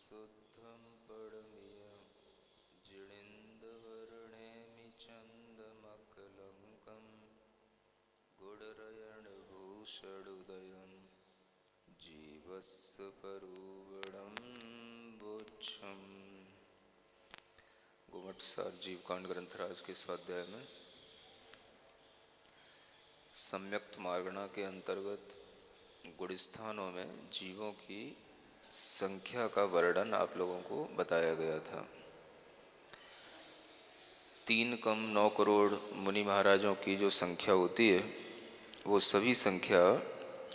शुद्धं परमियं जिणेन्दवर्णेमि चन्दमकलङ्कं गुडरयणभूषडुदयं जीवस्य परूवणं बोच्छम्। गुमटसार जीवकांड ग्रंथराज के स्वाध्याय में सम्यक्त मार्गणा के अंतर्गत गुणस्थानों में जीवों की संख्या का वर्णन आप लोगों को बताया गया था। 3 कम 9 करोड़ मुनि महाराजों की जो संख्या होती है वो सभी संख्या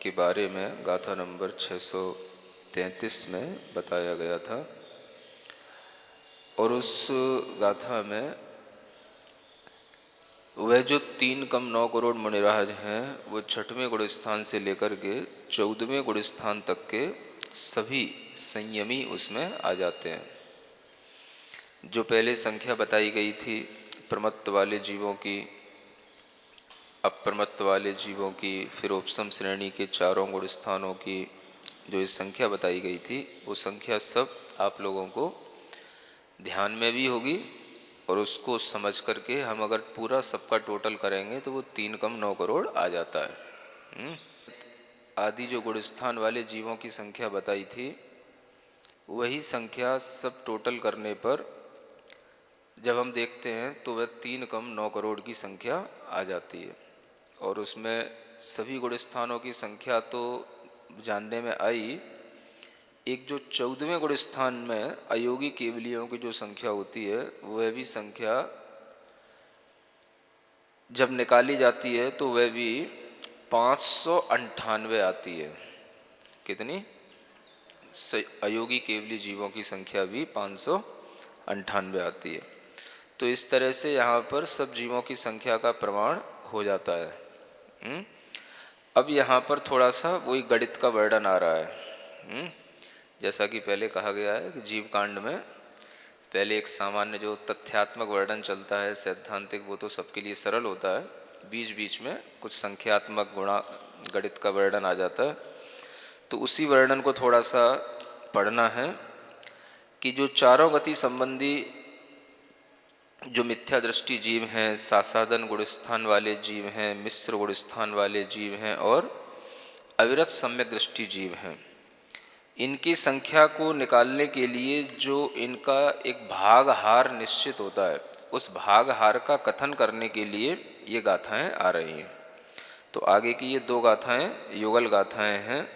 के बारे में गाथा नंबर 633 में बताया गया था। और उस गाथा में वह जो 3 कम 9 करोड़ मुनिराज हैं वो 6वें गुणस्थान से लेकर के 14वें गुणस्थान तक के सभी संयमी उसमें आ जाते हैं। जो पहले संख्या बताई गई थी प्रमत्त वाले जीवों की, अप्रमत्त वाले जीवों की, फिर उपसम श्रेणी के 4 गुणस्थानों की जो इस संख्या बताई गई थी वो संख्या सब आप लोगों को ध्यान में भी होगी और उसको समझ करके हम अगर पूरा सबका टोटल करेंगे तो वो 3 कम 9 करोड़ आ जाता है। आदि जो गुणस्थान वाले जीवों की संख्या बताई थी वही संख्या सब टोटल करने पर जब हम देखते हैं तो वह 3 कम 9 करोड़ की संख्या आ जाती है। और उसमें सभी गुणस्थानों की संख्या तो जानने में आई, एक जो 14वें गुणस्थान में अयोगी केवलियों की जो संख्या होती है वह भी संख्या जब निकाली जाती है तो वह भी 598 आती है। कितनी? अयोगी केवली जीवों की संख्या भी 598 आती है। तो इस तरह से यहाँ पर सब जीवों की संख्या का प्रमाण हो जाता है। अब यहाँ पर थोड़ा सा वही गणित का वर्णन आ रहा है। जैसा कि पहले कहा गया है कि जीव कांड में पहले एक सामान्य जो तथ्यात्मक वर्णन चलता है सैद्धांतिक, वो तो सबके लिए सरल होता है। बीच बीच में कुछ संख्यात्मक गुणा गणित का वर्णन आ जाता है। तो उसी वर्णन को थोड़ा सा पढ़ना है कि जो 4 गति संबंधी जो मिथ्या दृष्टि जीव हैं, सासादन गुणस्थान वाले जीव हैं, मिश्र गुणस्थान वाले जीव हैं और अविरत सम्यक दृष्टि जीव हैं, इनकी संख्या को निकालने के लिए जो इनका एक भागहार निश्चित होता है उस भागहार का कथन करने के लिए ये गाथाएं आ रही हैं। तो आगे की ये 2 गाथाएं युगल गाथाएं हैं।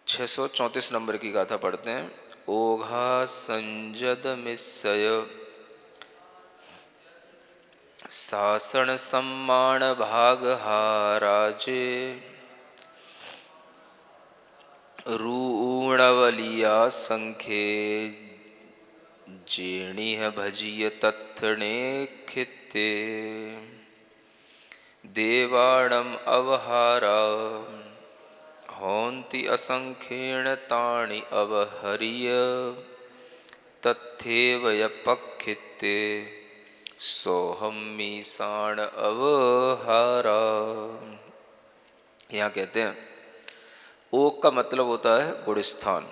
634 नंबर की गाथा पढ़ते हैं। ओघा संजद मिस्सय सासण सम्मान भागहाराजे रूणवलिया संख्ये जेणिह भजिय तत्णे खित्ते देवाणम अवहारा होन्ति असंख्येण तानि अवहरिय तथेव यपक्षित्ते सोहम मीसाण अवहारा। यहाँ कहते हैं ओग का मतलब होता है गुणस्थान।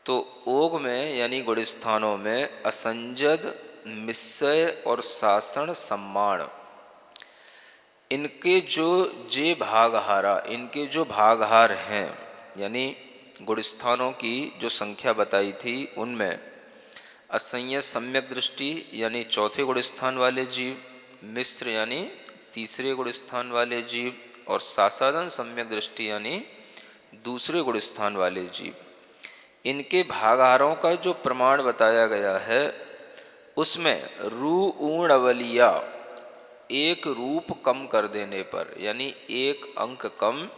तो ओग में यानी गुणस्थानों में असंजद, मिस्सय और सासण सम्मान, इनके जो जे भागहारा, इनके जो भागहार हैं, यानी गुणस्थानों की जो संख्या बताई थी उनमें असंयत सम्यक दृष्टि यानी 4थे गुणस्थान वाले जीव, मिश्र यानी 3रे गुणस्थान वाले जीव और सासादन सम्यक दृष्टि यानी 2रे गुणस्थान वाले जीव, इनके भागहारों का जो प्रमाण बताया गया है उसमें रूणवलिया एक रूप कम कर देने पर यानी 1 अंक कम,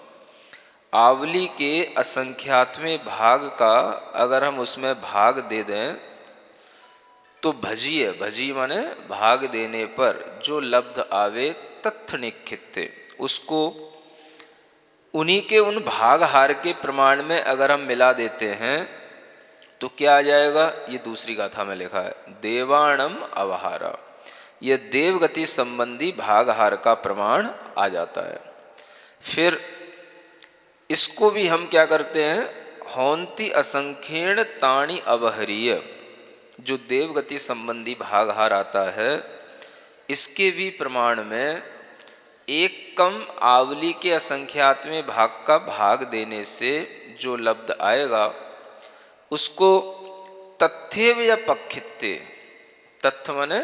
आवली के असंख्यातवें भाग का अगर हम उसमें भाग दे दें तो भजिए, भजी माने भाग देने पर जो लब्ध आवे तत्थ निखित्ते, उसको उन्हीं के उन भागहार के प्रमाण में अगर हम मिला देते हैं तो क्या आ जाएगा? ये दूसरी गाथा में लिखा है देवाणम अवहारा, यह देवगति संबंधी भागहार का प्रमाण आ जाता है। फिर इसको भी हम क्या करते हैं, हौंति असंख्येण ताणी अवहरीय, जो देवगति संबंधी भागहार आता है, इसके भी प्रमाण में एक कम आवली के असंख्यातवें भाग का भाग देने से जो लब्ध आएगा उसको तथ्यव या पक्षित्ते, तथ्य माने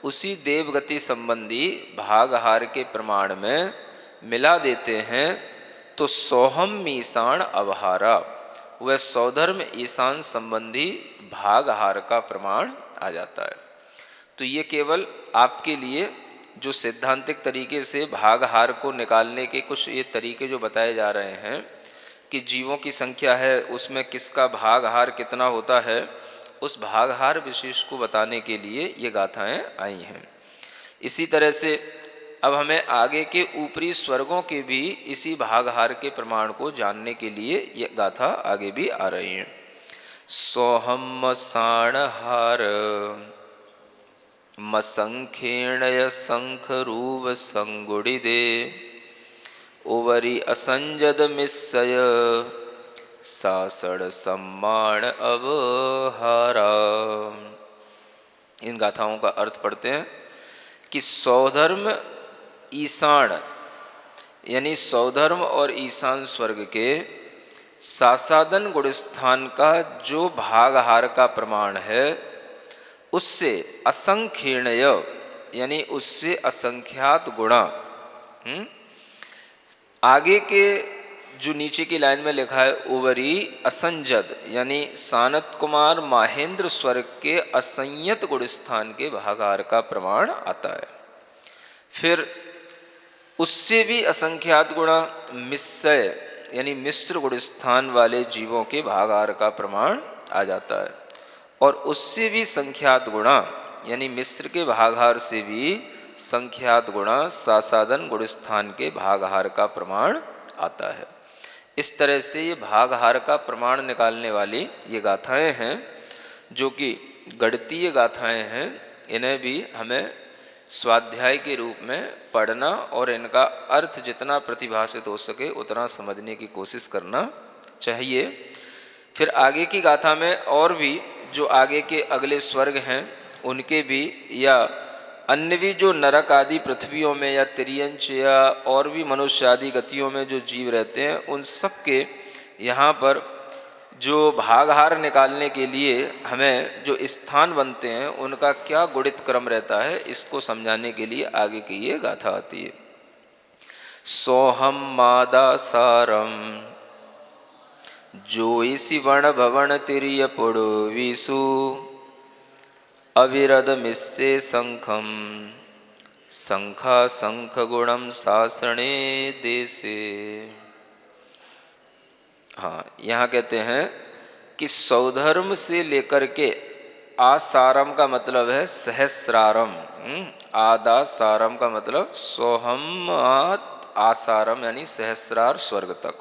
उसी देवगति संबंधी भागहार के प्रमाण में मिला देते हैं तो सोहम ईशान अवहारा, वह सौधर्म ईशान संबंधी भागहार का प्रमाण आ जाता है। तो ये केवल आपके लिए जो सैद्धांतिक तरीके से भागहार को निकालने के कुछ ये तरीके जो बताए जा रहे हैं कि जीवों की संख्या है उसमें किसका भागहार कितना होता है, उस भागहार विशेष को बताने के लिए ये गाथाएं आई हैं। इसी तरह से अब हमें आगे के ऊपरी स्वर्गों के भी इसी भागहार के प्रमाण को जानने के लिए ये गाथा आगे भी आ रही है। सोहम साणहार मसंखेणय शंखरूव संगुड़िदे ओवरी असंजद मिस्सय सासड़ सम्मान अवहारा। इन गाथाओं का अर्थ पढ़ते हैं कि सौधर्म ईशान यानी सौधर्म और ईशान स्वर्ग के सासादन गुणस्थान का जो भागहार का प्रमाण है उससे असंख्येणय यानी उससे असंख्यात गुणा, आगे के जो नीचे की लाइन में लिखा है ओवरी असंजद यानी सानत कुमार माहेंद्र स्वर्ग के असंयत गुणस्थान के भागहार का प्रमाण आता है। फिर उससे भी असंख्यात गुणा मिस्सय यानी मिश्र गुणस्थान वाले जीवों के भागहार का प्रमाण आ जाता है, और उससे भी संख्यात गुणा यानी मिश्र के भागहार से भी संख्यात गुणा सासादन गुणस्थान के भागहार का प्रमाण आता है। इस तरह से ये भागहार का प्रमाण निकालने वाली ये गाथाएं हैं जो कि गणितीय गाथाएं हैं। इन्हें भी हमें स्वाध्याय के रूप में पढ़ना और इनका अर्थ जितना प्रतिभाषित हो सके उतना समझने की कोशिश करना चाहिए। फिर आगे की गाथा में और भी जो आगे के अगले स्वर्ग हैं उनके भी या अन्य भी जो नरक आदि पृथ्वियों में या तिर्यंच या और भी मनुष्य आदि गतियों में जो जीव रहते हैं उन सब के यहाँ पर जो भागहार निकालने के लिए हमें जो स्थान बनते हैं उनका क्या गुणित क्रम रहता है इसको समझाने के लिए आगे की ये गाथा आती है। सोहम मादासारम जोईसी वण भवन तिरिय पुड़वीसु अविरद मिस्से शंखम शंखा शंख गुणम सासणे देसे। हाँ, यहाँ कहते हैं कि सौधर्म से लेकर के आसारम का मतलब है सहस्रारम, आदा सारम का मतलब सोहम आसारम यानी सहस्रार स्वर्ग तक।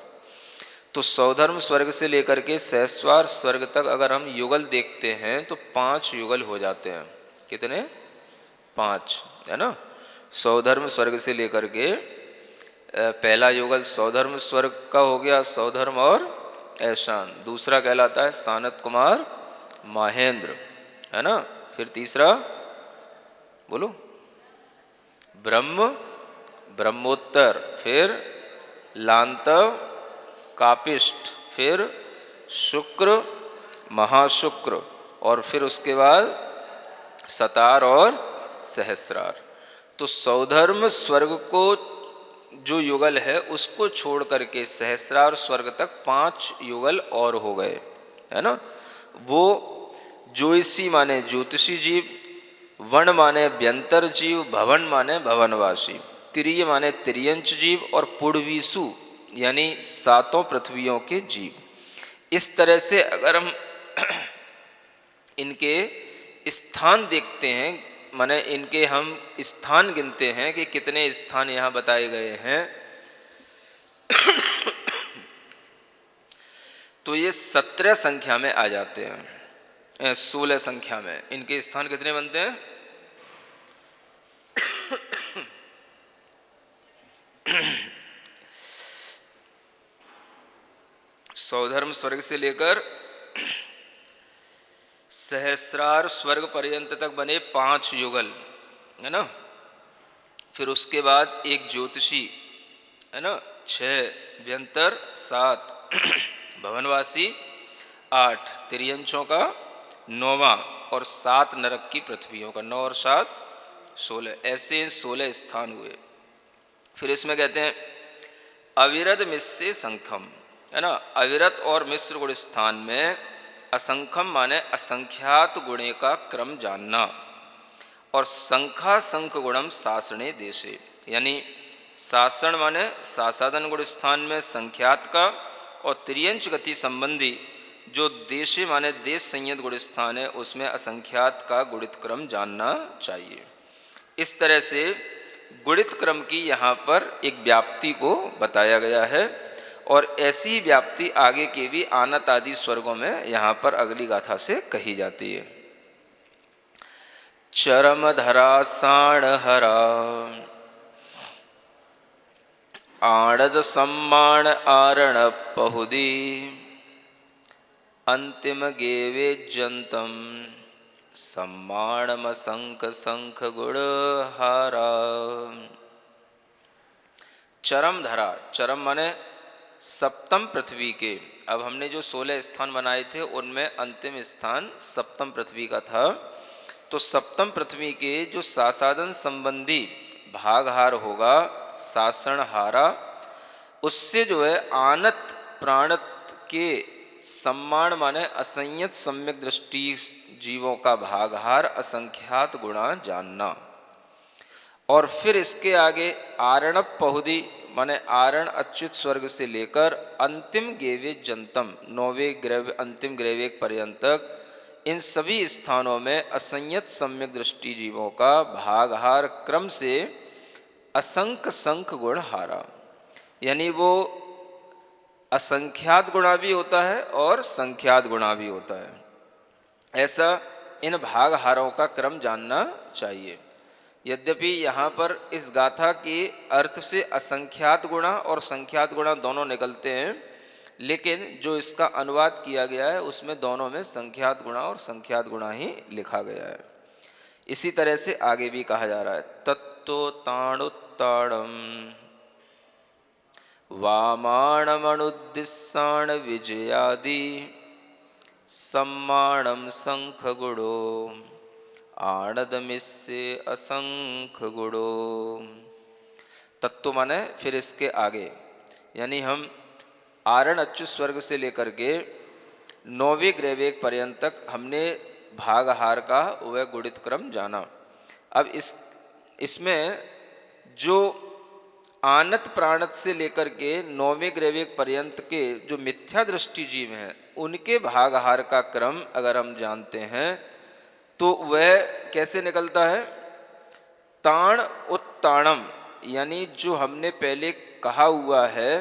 तो सौधर्म स्वर्ग से लेकर के सहस्वार स्वर्ग तक अगर हम युगल देखते हैं तो 5 युगल हो जाते हैं। कितने? 5, है ना। सौधर्म स्वर्ग से लेकर के पहला युगल सौधर्म स्वर्ग का हो गया, सौधर्म और ऐशान। दूसरा कहलाता है सानत कुमार माहेंद्र, है ना। फिर तीसरा बोलो ब्रह्म ब्रह्मोत्तर, फिर लांतव कापिष्ट, फिर शुक्र महाशुक्र, और फिर उसके बाद सतार और सहस्रार। तो सौधर्म स्वर्ग को जो युगल है उसको छोड़ करके सहस्रार स्वर्ग तक 5 युगल और हो गए, है ना। वो ज्योतिषी माने ज्योतिषी जीव, वन माने व्यंतर जीव, भवन माने भवनवासी, तिरिय माने तिर्यंच जीव, और पुड़वीसु यानी 7 पृथ्वियों के जीव। इस तरह से अगर हम इनके स्थान देखते हैं, माने इनके हम स्थान गिनते हैं कि कितने स्थान यहाँ बताए गए हैं तो ये 17 संख्या में आ जाते हैं, 16 संख्या में इनके स्थान कितने बनते हैं? सौधर्म स्वर्ग से लेकर सहस्रार स्वर्ग पर्यंत तक बने 5 युगल, है ना। फिर उसके बाद एक ज्योतिषी, है ना, 6 व्यंतर, 7 भवनवासी, 8 तिर्यंचों का 9वां, और 7 नरक की पृथ्वियों का, 9 और 7 16, ऐसे 16 स्थान हुए। फिर इसमें कहते हैं अविरत मिस्से संखम, है ना। अविरत और मिश्र गुण स्थान में असंख्यम माने असंख्यात गुणे का क्रम जानना, और संखा संख गुणम सासणे देशे, यानी सासण माने सासादन गुण स्थान में संख्यात का, और त्रियंच गति संबंधी जो देशे माने देश संयत गुण स्थान है उसमें असंख्यात का गुणित क्रम जानना चाहिए। इस तरह से गुणित क्रम की यहाँ पर एक व्याप्ति को बताया गया है, और ऐसी व्याप्ति आगे के भी आनत आदि स्वर्गों में यहाँ पर अगली गाथा से कही जाती है। चरम धरा साण हरा आणद सम्मान आरण पहुदी अंतिम गेवे जंतम सम्मानम संख संख गुण हारा। चरम धरा, चरम माने सप्तम पृथ्वी के, अब हमने जो 16 स्थान बनाए थे उनमें अंतिम स्थान सप्तम पृथ्वी का था। तो सप्तम पृथ्वी के जो सासादन संबंधी भागहार होगा, सासनहारा, उससे जो है आनत प्राणत के सम्मान माने असंयत सम्यक दृष्टि जीवों का भागहार असंख्यात गुणा जानना। और फिर इसके आगे आरणप पहुदी माने आरण अच्युत स्वर्ग से लेकर अंतिम गेवे जंतम 9वें ग्रह अंतिम ग्रहवेग पर्यंत तक इन सभी स्थानों में असंयत सम्यक दृष्टि जीवों का भागहार क्रम से असंख्य संख गुण हारा, यानी वो असंख्यात गुणा भी होता है और संख्यात गुणा भी होता है। ऐसा इन भागहारों का क्रम जानना चाहिए। यद्यपि यहाँ पर इस गाथा के अर्थ से असंख्यात गुणा और संख्यात गुणा दोनों निकलते हैं, लेकिन जो इसका अनुवाद किया गया है उसमें दोनों में संख्यात गुणा और संख्यात गुणा ही लिखा गया है। इसी तरह से आगे भी कहा जा रहा है तत्तो ताणुत्ताणम वामाणमनुद्दिशाण विजयादि सम्मानम संख गुणो आणदमिस्से असंख गुणो। तत्व माने फिर इसके आगे, यानी हम आरण अच्युत स्वर्ग से लेकर के 9वें ग्रहवेग पर्यंत तक हमने भागहार का वह गुणित क्रम जाना। अब इसमें जो आनत प्राणत से लेकर के 9वें ग्रहवेग पर्यंत के जो मिथ्या दृष्टि जीव हैं उनके भागहार का क्रम अगर हम जानते हैं तो वह कैसे निकलता है। ताण उत्ताणम, यानी जो हमने पहले कहा हुआ है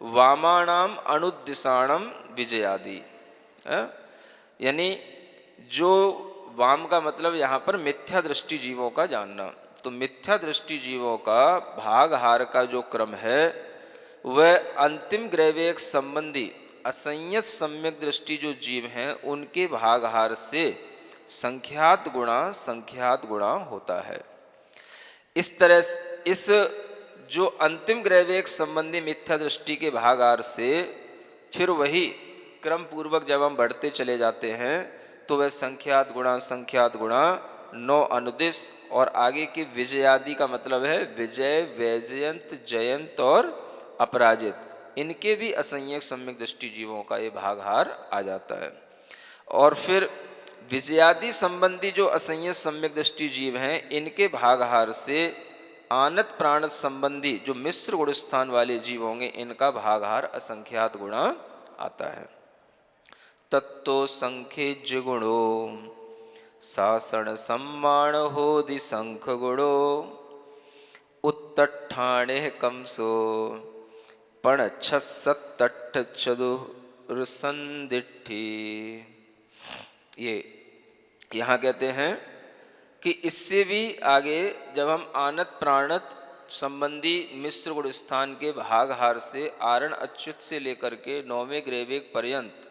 वामाणाम अनुद्दिशाणम विजयादि, यानी जो वाम का मतलब यहाँ पर मिथ्या दृष्टि जीवों का जानना। तो मिथ्या दृष्टि जीवों का भागहार का जो क्रम है वह अंतिम ग्रहवेग संबंधी असंयत सम्यक दृष्टि जो जीव हैं उनके भागहार से संख्यात गुणा होता है। इस तरह इस जो अंतिम ग्रहवेग संबंधी मिथ्या दृष्टि के भागहार से फिर वही क्रम पूर्वक जब हम बढ़ते चले जाते हैं तो वह संख्यात गुणा 9 अनुदिश और आगे की विजयादि का मतलब है विजय, वैजयंत, जयंत और अपराजित, इनके भी असंयक सम्यक दृष्टि जीवों का ये भागहार आ जाता है। और फिर विजयादि संबंधी जो असंयत सम्यक दृष्टि जीव हैं इनके भागहार से आनत प्राणत संबंधी जो मिश्र गुण स्थान वाले जीव होंगे इनका भागहार असंख्यात गुणा आता है। तत्तो संख्य गुणो सासण सम्मान होदि संख गुणो उत्तठाणे कंसो पण छसत्तठ चतुर संदिठी। ये यहाँ कहते हैं कि इससे भी आगे जब हम आनत प्राणत संबंधी मिश्र गुण स्थान के भागहार से आरण अच्युत से लेकर के 9वें ग्रेवेग पर्यंत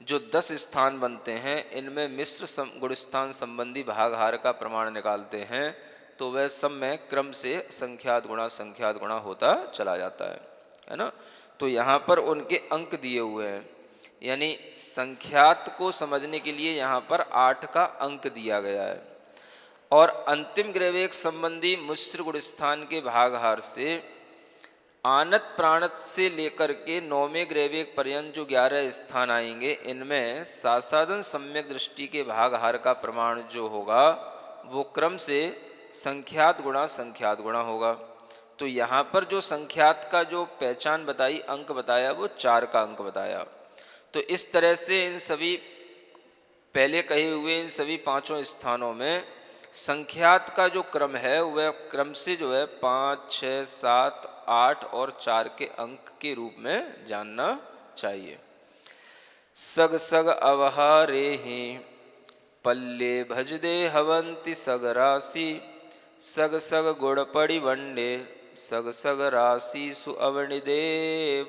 जो 10 स्थान बनते हैं, इनमें मिश्र गुण स्थान संबंधी भागहार का प्रमाण निकालते हैं तो वह सब में क्रम से संख्यात गुणा होता चला जाता है ना। तो यहाँ पर उनके अंक दिए हुए हैं, यानी संख्यात को समझने के लिए यहाँ पर 8 का अंक दिया गया है। और अंतिम ग्रेवेग संबंधी मिश्र गुण स्थान के भागहार से आनत प्राणत से लेकर के 9वें ग्रेवेग पर्यंत जो 11 स्थान आएंगे, इनमें सासादन सम्यक दृष्टि के भागहार का प्रमाण जो होगा वो क्रम से संख्यात गुणा होगा। तो यहाँ पर जो संख्यात का जो पहचान बताई, अंक बताया, वो 4 का अंक बताया। तो इस तरह से इन सभी पहले कहे हुए इन सभी 5 स्थानों में संख्यात का जो क्रम है वह क्रम से जो है 5, 6, 7, 8 और 4 के अंक के रूप में जानना चाहिए। सग सग अवहारे ही पल्ले भजदे हवंति सग राशि, सग सग गुड़ पड़ी वंडे, सग सग राशि सु अवनिदे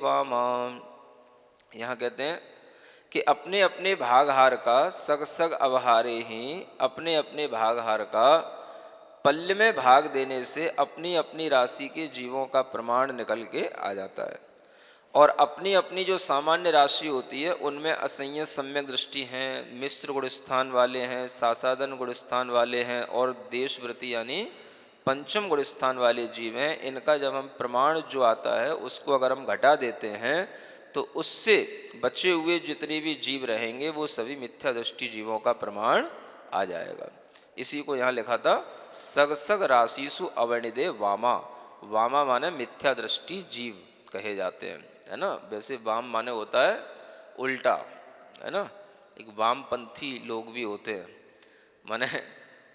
वामा। यहाँ कहते हैं कि अपने अपने भागहार का सग सग अवहारे ही, अपने अपने भागहार का पल्ले में भाग देने से अपनी अपनी राशि के जीवों का प्रमाण निकल के आ जाता है। और अपनी अपनी जो सामान्य राशि होती है उनमें असंयत सम्यक दृष्टि हैं, मिश्र गुण स्थान वाले हैं, सासादन गुण स्थान वाले हैं और देशवृत्ति यानी पंचम गुण स्थान वाले जीव हैं। इनका जब हम प्रमाण जो आता है उसको अगर हम घटा देते हैं तो उससे बचे हुए जितने भी जीव रहेंगे वो सभी मिथ्या दृष्टि जीवों का प्रमाण आ जाएगा। इसी को यहाँ लिखा था सग सग राशिसु अवर्णिदे वामा। वामा माने मिथ्या दृष्टि जीव कहे जाते हैं, है ना। वैसे वाम माने होता है उल्टा, है ना। एक वामपंथी लोग भी होते हैं, माने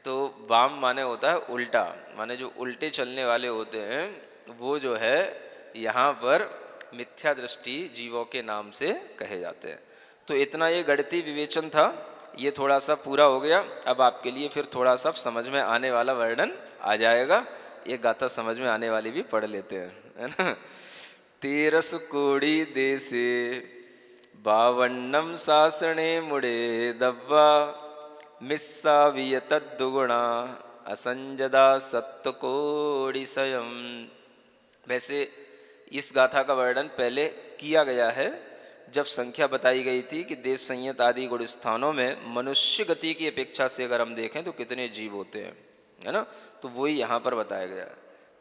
तो वाम माने होता है उल्टा, माने जो उल्टे चलने वाले होते हैं वो जो है यहाँ पर मिथ्या दृष्टि जीवों के नाम से कहे जाते हैं। तो इतना ये गणितीय विवेचन था, ये थोड़ा सा पूरा हो गया। अब आपके लिए फिर थोड़ा सा समझ में आने वाला वर्णन आ जाएगा। ये गाथा समझ में आने वाली भी पढ़ लेते हैं, है ना। 13 कोड़ी देसे बावन्नम सासणे मुड़े दब्वा, मिस्सा वियत दुगुणा असंजदा सत्य कोड़ी स्वयं। वैसे इस गाथा का वर्णन पहले किया गया है जब संख्या बताई गई थी कि देश संयत आदि गुण स्थानों में मनुष्य गति की अपेक्षा से अगर हम देखें तो कितने जीव होते हैं, है ना। तो वही यहाँ पर बताया गया।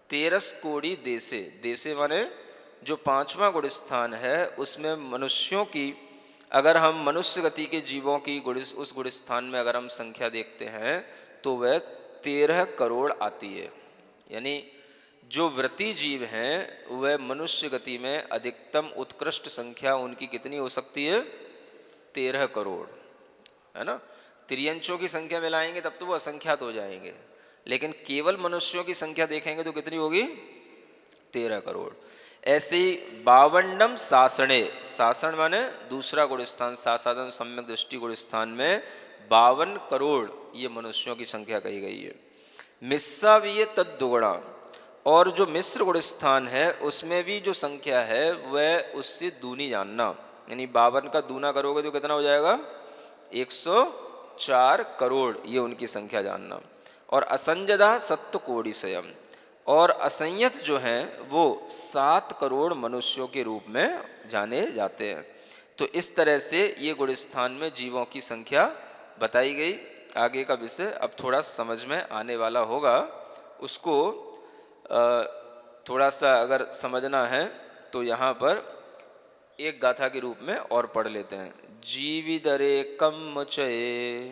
13 कोड़ी देसे, देसे माने जो 5वां गुण स्थान है उसमें मनुष्यों की, अगर हम मनुष्य गति के जीवों की उस गुण स्थान में अगर हम संख्या देखते हैं तो वह 13 करोड़ आती है। यानी जो व्रती जीव हैं वह मनुष्य गति में अधिकतम उत्कृष्ट संख्या उनकी कितनी हो सकती है? 13 करोड़, है ना। त्रियंचों की संख्या मिलाएंगे तब तो वो असंख्यात हो जाएंगे, लेकिन केवल मनुष्यों की संख्या देखेंगे तो कितनी होगी? 13 करोड़। ऐसे ही 52 सासणे, सासण माने दूसरा गुण स्थान, सासादन सम्यक दृष्टि गुण स्थान में 52 करोड़ ये मनुष्यों की संख्या कही गई है। मिस्सावीय तद्दुगुणा, और जो मिश्र गुण स्थान है उसमें भी जो संख्या है वह उससे दूनी जानना, यानी 52 का दूना करोगे तो कितना हो जाएगा? 104 करोड़ ये उनकी संख्या जानना। और असंजदा सत्य कोटि स्वयं, और असंयत जो हैं वो 7 करोड़ मनुष्यों के रूप में जाने जाते हैं। तो इस तरह से ये गुण स्थान में जीवों की संख्या बताई गई। आगे का विषय अब थोड़ा समझ में आने वाला होगा, उसको थोड़ा सा अगर समझना है तो यहाँ पर एक गाथा के रूप में और पढ़ लेते हैं। जीविदरे कम चये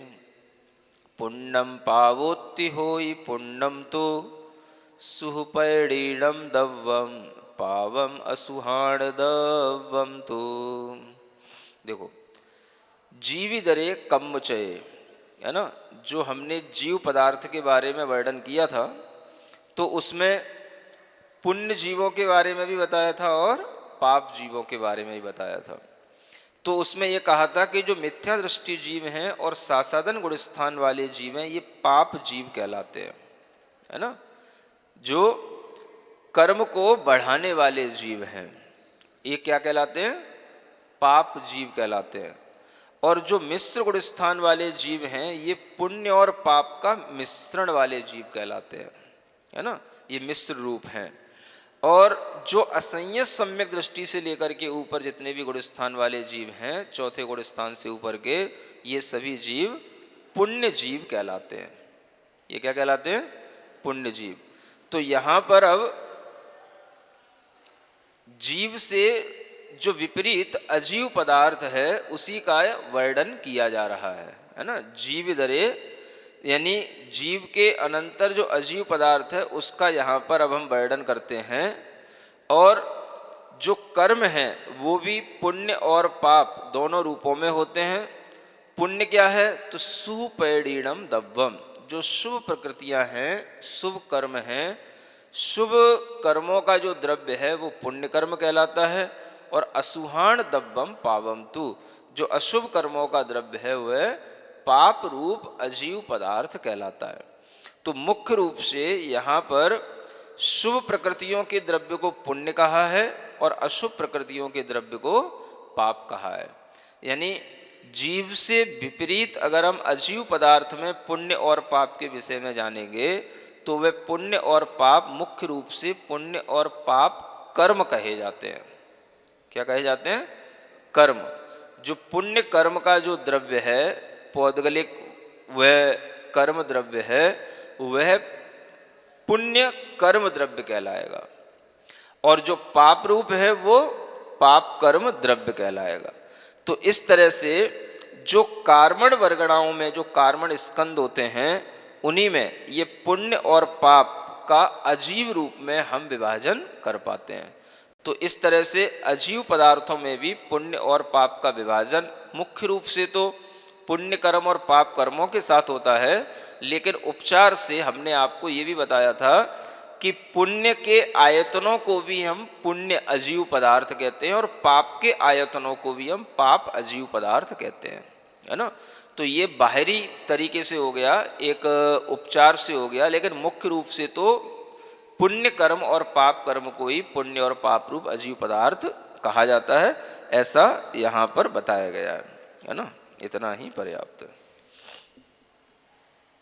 पुण्यम पावोत्ति होई पुण्यम तो सुहपैडीणम दव्वम पावम असुहाण दव्वम तो। देखो, जीविदरे कम चये, है ना। जो हमने जीव पदार्थ के बारे में वर्णन किया था तो उसमें पुण्य जीवों के बारे में भी बताया था और पाप जीवों के बारे में भी बताया था। तो उसमें ये कहा था कि जो मिथ्या दृष्टि जीव हैं और सासादन गुण स्थान वाले जीव हैं ये पाप जीव कहलाते हैं, है ना। जो कर्म को बढ़ाने वाले जीव हैं, ये क्या कहलाते हैं? पाप जीव कहलाते हैं। और जो मिश्र गुण स्थान वाले जीव हैं, ये पुण्य और पाप का मिश्रण वाले जीव कहलाते हैं, है ना, ये मिश्र रूप हैं। और जो असंयत सम्यक दृष्टि से लेकर के ऊपर जितने भी गुण स्थान वाले जीव हैं, चौथे गुण स्थान से ऊपर के, ये सभी जीव पुण्य जीव कहलाते हैं। ये क्या कहलाते हैं? पुण्य जीव। तो यहाँ पर अब जीव से जो विपरीत अजीव पदार्थ है उसी का वर्णन किया जा रहा है ना। जीव दरे यानी जीव के अनंतर जो अजीव पदार्थ है उसका यहाँ पर अब हम वर्णन करते हैं। और जो कर्म हैं वो भी पुण्य और पाप दोनों रूपों में होते हैं। पुण्य क्या है? तो सुपैडीणम दव्वम, जो शुभ प्रकृतियां हैं, शुभ कर्म हैं, शुभ कर्मों का जो द्रव्य है वो पुण्य कर्म कहलाता है। और असुहाण दव्वम पावम तु, जो अशुभ कर्मों का द्रव्य है वह पाप रूप अजीव पदार्थ कहलाता है। तो मुख्य रूप से यहाँ पर शुभ प्रकृतियों के द्रव्य को पुण्य कहा है और अशुभ प्रकृतियों के द्रव्य को पाप कहा है। यानी जीव से विपरीत अगर हम अजीव पदार्थ में पुण्य और पाप के विषय में जानेंगे तो वे पुण्य और पाप मुख्य रूप से पुण्य और पाप कर्म कहे जाते हैं। क्या कहे जाते हैं? कर्म। जो पुण्य कर्म का जो द्रव्य है पौद्गलिक वह कर्म द्रव्य है, वह पुण्य कर्म द्रव्य कहलाएगा। और जो पाप रूप है वो पाप कर्म द्रव्य कहलाएगा। तो इस तरह से जो कार्मण वर्गणाओं में जो कार्मण स्कंद होते हैं उन्हीं में ये पुण्य और पाप का अजीव रूप में हम विभाजन कर पाते हैं। तो इस तरह से अजीव पदार्थों में भी पुण्य और पाप का विभाजन मुख्य रूप से तो पुण्य कर्म और पाप कर्मों के साथ होता है, लेकिन उपचार से हमने आपको ये भी बताया था कि पुण्य के आयतनों को भी हम पुण्य अजीव पदार्थ कहते हैं और पाप के आयतनों को भी हम पाप अजीव पदार्थ कहते हैं, है ना। तो ये बाहरी तरीके से हो गया, एक उपचार से हो गया, लेकिन मुख्य रूप से तो पुण्य कर्म और पाप कर्म को ही पुण्य और पाप रूप अजीव पदार्थ कहा जाता है, ऐसा यहाँ पर बताया गया है ना। इतना ही पर्याप्त है।